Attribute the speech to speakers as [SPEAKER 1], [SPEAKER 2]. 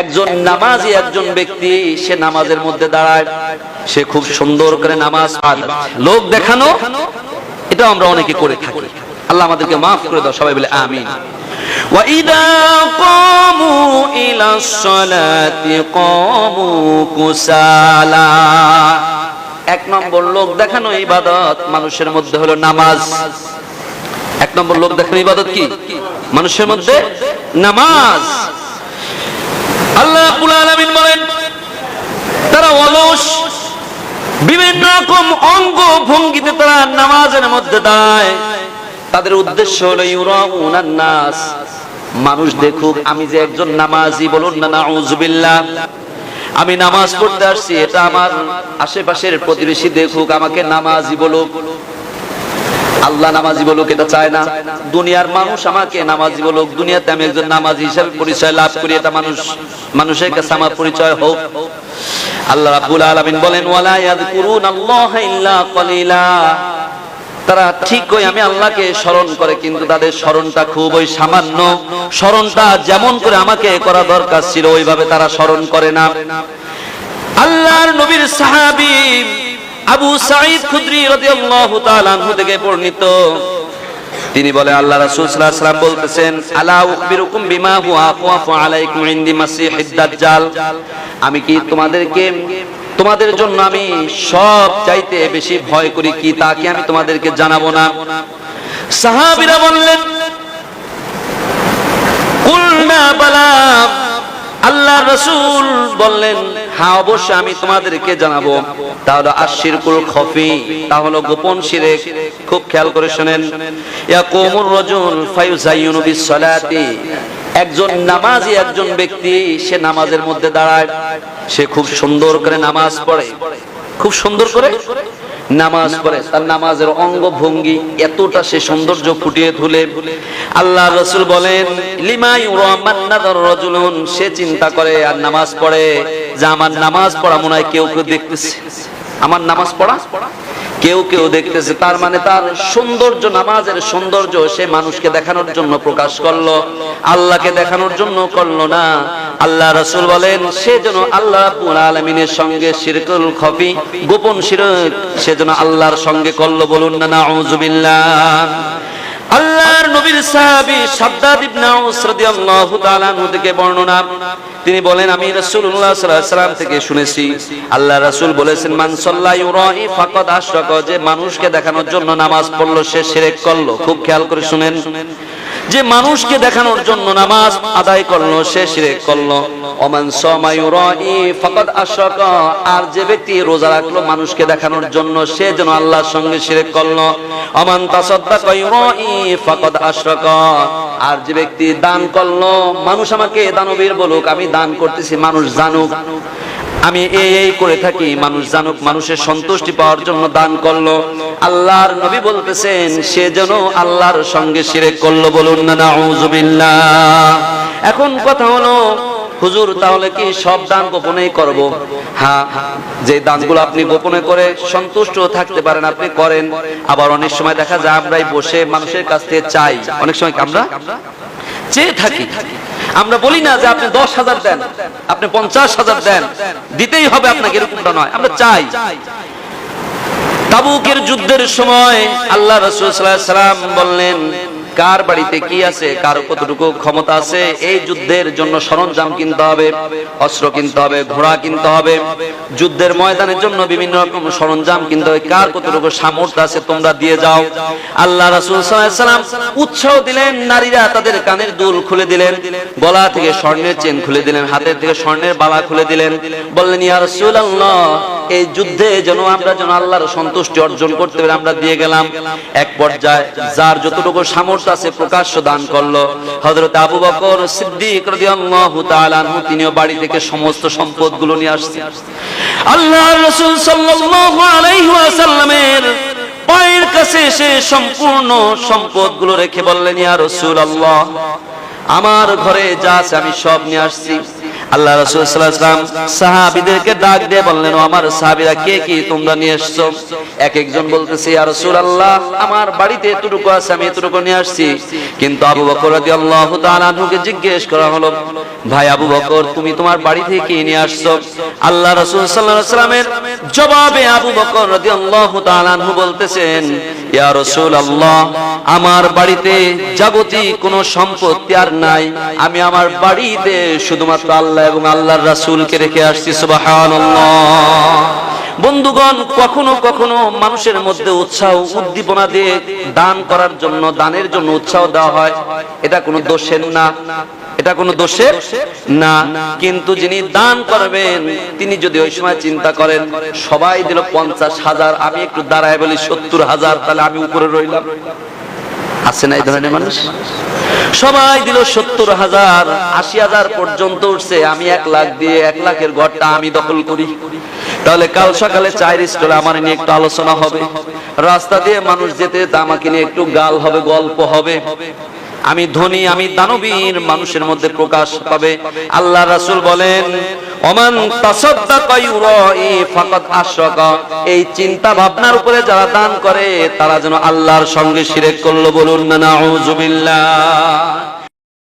[SPEAKER 1] একজন নামাজি একজন ব্যক্তি সে নামাজের মধ্যে দাঁড়ায়, সে খুব সুন্দর করে নামাজ পড়ে, লোক দেখানো এটা আমরা অনেকে করে থাকি। আল্লাহ আমাদেরকে মাফ করে দাও, সবাই বলে আমিন। وَإِذَا قَامُوا إِلَى الصَّلَاةِ قَامُوا كُسَالَى। এক নম্বর লোক দেখানো ইবাদত মানুষের মধ্যে হলো নামাজ। এক নম্বর লোক দেখানো ইবাদত কি? মানুষের মধ্যে নামাজ। আল্লাহ রাব্বুল আলামিন বলেন তারা অলস, বিভিন্ন রকম অঙ্গ ভঙ্গিতে তারা নামাজের মধ্যে দাঁড়ায়। তাদের উদ্দেশ্য হলো ইউরাউনান নাস, মানুষ দেখুক আমি যে একজন নামাজি। বলুন না নাউযুবিল্লাহ। আমি নামাজ পড়তে আসছি, এটা আমার আশেপাশের প্রতিবেশী দেখুক, আমাকে নামাজি বলুক। আল্লাহ নামাজি বলুক এটা চায় না। দুনিয়ার মানুষ আমাকে নামাজি বলুক, দুনিয়াতে আমি একজন নামাজি হিসেবে পরিচয় লাভ করি, এটা মানুষের কাছে আমার পরিচয় হোক। আল্লাহ রাব্বুল আলামিন বলেন ওয়ালা ইয়াযকুরুনাল্লাহা ইল্লা কলিলা। তারা ঠিকই আমি আল্লাহকে স্মরণ করে, কিন্তু তাদের স্মরণটা খুবই সামান্য। স্মরণটা যেমন করে আমাকে করা দরকার ছিল ওইভাবে তারা স্মরণ করে না। আল্লাহর নবীর সাহাবী আবু সাঈদ খুদরি রাদিয়াল্লাহু তাআলা আনহু থেকে বর্ণিত, তিনি বলে আল্লাহ রাসূল সাল্লাল্লাহু আলাইহি ওয়াসাল্লাম বলতেছেন আলা উখবিরুকুম বিমা হুয়া আখওয়াফু আলাইকুম ইনদি মাসিহিদ দাজ্জাল। আমি কি তোমাদের জন্য আমি সব চাইতে বেশি ভয় করি কি তা কি আমি তোমাদেরকে জানাবো না? সাহাবীরা বললেন কুলনা বালা। আল্লাহ রাসূল বললেন হ্যাঁ অবশ্যই আমি তোমাদেরকে জানাবো। তাহলে আশিরকুল খফি, তা হলো গোপন শিরক। খুব খেয়াল করে শুনেন। ইয়াকুমুর রাজুল ফায়ুযায়্যিনু বিস-সালাতি, একজন নামাজি একজন ব্যক্তি সে নামাজের মধ্যে দাঁড়ায়, সে খুব সুন্দর করে নামাজ পড়ে, খুব সুন্দর করে নামাজ পড়ে। তার নামাজের অঙ্গ ভঙ্গি এতটা সে সৌন্দর্য ফুটিয়ে তুলে। আল্লাহ রাসূল বলেন লিমা ইউরা মান নাযার রাজুলুন, সে চিন্তা করে আর নামাজ পড়ে যে আমার নামাজ পড়া মনে হয় কেউ কেউ দেখতেছে, আমার নামাজ পড়া কেউ কেউ দেখতেছে। তার মানে তার সৌন্দর্য, নামাজের সৌন্দর্য সে মানুষকে দেখানোর জন্য প্রকাশ করলো, আল্লাহকে দেখানোর জন্য করলো না। আল্লাহ রাসূল বলেন সে যেন আল্লাহ রাব্বুল আলামিনের সঙ্গে শিরকুল খফি, গোপন শিরক সে যেন আল্লাহর সঙ্গে করলো। বলুন না নাউযুবিল্লাহ। আল্লাহর নবীর সাহাবী শাদ্দাদ ইবনে আউস রাদিয়াল্লাহু তাআলা আনহু থেকে বর্ণনা, তিনি বলেন আমি রাসূলুল্লাহ সাল্লাল্লাহু আলাইহি ওয়াসাল্লাম থেকে শুনেছি আল্লাহ রাসূল বলেছেন মান সাল্লা ইউরাই ফাকাদ আশরাকা, যে মানুষকে দেখানোর জন্য নামাজ পড়লো সে শিরক করলো। খুব খেয়াল করে শুনেন, যে মানুষকে দেখানোর জন্য নামাজ আদায় করলো সে শিরক করলো। ওমান সামা ইউরাই ফাকাদ আশরাকা, আর যে ব্যক্তি রোজা রাখলো মানুষকে দেখানোর জন্য সে যেন আল্লাহর সঙ্গে শিরক করলো। ওমান তাসাদ্দাকা ইউরাই ফাকাদ আশরাকা, আর যে ব্যক্তি দান করলো মানুষ আমাকে দানবীর বলুক, আমি দান করতেছি মানুষ জানুক, আমি এই করে থাকি মানুষ জানুক, মানুষের সন্তুষ্টি পাওয়ার জন্য দান করলো। আল্লাহর নবী বলতেছেন সে যেন আল্লাহর সঙ্গে শিরক করলো। বলুন না নাউযুবিল্লাহ। এখন কথা হলো হুজুর তাহলে কি সব দান গোপনেই করব? হ্যাঁ, যে দানগুলো আপনি গোপনে করে সন্তুষ্ট থাকতে পারেন আপনি করেন। আবার অনেক সময় দেখা যায় আমরাই বসে মানুষের কাছ থেকে চাই, অনেক সময় আমরা চেয়ে থাকি। আমরা বলি না যে আপনি 10,000 দেন, আপনি 50,000 দেন, দিতেই হবে আপনাকে, এরকমটা নয়, আমরা চাই। তাবুকের যুদ্ধের সময় আল্লাহ রাসূল সাল্লাল্লাহু আলাইহি ওয়াসাল্লাম বললেন কার বাড়িতে কি আছে, কার কতটুকু ক্ষমতা আছে, এই যুদ্ধের জন্য সরঞ্জাম কিনতে হবে, অস্ত্র কিনতে হবে, ঘোড়া কিনতে হবে, যুদ্ধের ময়দানের জন্য বিভিন্ন রকম সরঞ্জাম কিনতে হবে, কার কতটুকু সামর্থ্য আছে তোমরা দিয়ে যাও। আল্লাহ রাসূল সাল্লাল্লাহু আলাইহি ওয়াসাল্লাম উৎসাহ দিলেন, নারীরা তাদের কানের দুল খুলে দিলেন, গলা থেকে স্বর্ণের চেন খুলে দিলেন, হাতের থেকে স্বর্ণের বালা খুলে দিলেন। বললেন ইয়া রাসূলুল্লাহ এই যুদ্ধে যেন আমরা যেন আল্লাহর সন্তুষ্টি অর্জন করতে পারি আমরা দিয়ে গেলাম। এক পর্যায়ে যার যতটুকু সামর্থ্য আছে প্রকাশ্য দান করলো। হযরত আবু বকর সিদ্দিক রাদিয়াল্লাহু তাআলা আনহু তিনিও বাড়ি থেকে সমস্ত সম্পদগুলো নিয়ে আসছেন। আল্লাহর রাসূল সাল্লাল্লাহু আলাইহি ওয়াসাল্লামের পায়ের কাছে এসে সম্পূর্ণ সম্পদগুলো রেখে বললেন ইয়া রাসূলুল্লাহ আমার ঘরে যা আছে আমি সব নিয়ে আসছি, আল্লাহ রাসূল সাল্লাল্লাহু আলাইহি ওয়াসাল্লাম সাহাবীদেরকে ডাক দিয়ে বললেন, ও আমার সাহাবীরা, কে কি তোমরা নিয়ে এসেছো? এক একজন বলতেছে, ইয়া রাসূলুল্লাহ, আমার বাড়িতে এতটুকু আছে, আমি এতটুকু নিয়ে আসছি। কিন্তু আবু বকর রাদিয়াল্লাহু তাআলা আনহুকে জিজ্ঞেস করা হলো, ভাই আবু বকর, তুমি তোমার বাড়ি থেকে কি নিয়ে আসছো? আল্লাহ রাসূল সাল্লাল্লাহু আলাইহি ওয়াসাল্লামের জবাবে আবু বকর রাদিয়াল্লাহু তাআলা আনহু বলতেছেন, ইয়া রাসূলুল্লাহ, আমার বাড়িতে যাবতীয় কোনো সম্পত্তি আর নাই, আমি আমার বাড়িতে শুধুমাত্র আল্লাহ এবং আল্লাহর রাসূলকে রেখে আসছি। সুবহানাল্লাহ। বন্ধুগণ, কখনো কখনো মানুষের মধ্যে উৎসাহ উদ্দীপনা দিয়ে দান করার জন্য, দানের জন্য উৎসাহ দেওয়া হয়, এটা কোনো দোষের না, এটা কোনো দোষের না। কিন্তু যিনি দান করবেন তিনি যদি ওই সময় চিন্তা করেন, সবাই দিল 50,000, আমি একটু দাঁড়ায় বলি 70,000, তাহলে আমি উপরে রইলাম। আছে না এই ধরনের মানুষ? সবাই দিল 70,000, 80,000 পর্যন্ত উঠছে, আমি 1 লাখ দিয়ে 1 লাখের ঘরটা আমি দখল করি। তাহলে কাল সকালে চায়ের স্টলে আমার নিয়ে একটু আলোচনা হবে, রাস্তা দিয়ে মানুষ যেতে আমাকে নিয়ে একটু গাল হবে, গল্প হবে, আমি ধনী, আমি দানবীর মানুষের মধ্যে প্রকাশ পাবে। আল্লাহ রাসূল বলেন, ওমান তাসাদদাকা ইউরাই ফাকাদ আশরাকা, এই চিন্তা ভাবনার উপরে যারা দান করে তারা যেন আল্লাহর সঙ্গে শিরক করলো। বলুন না নাউযুবিল্লাহ।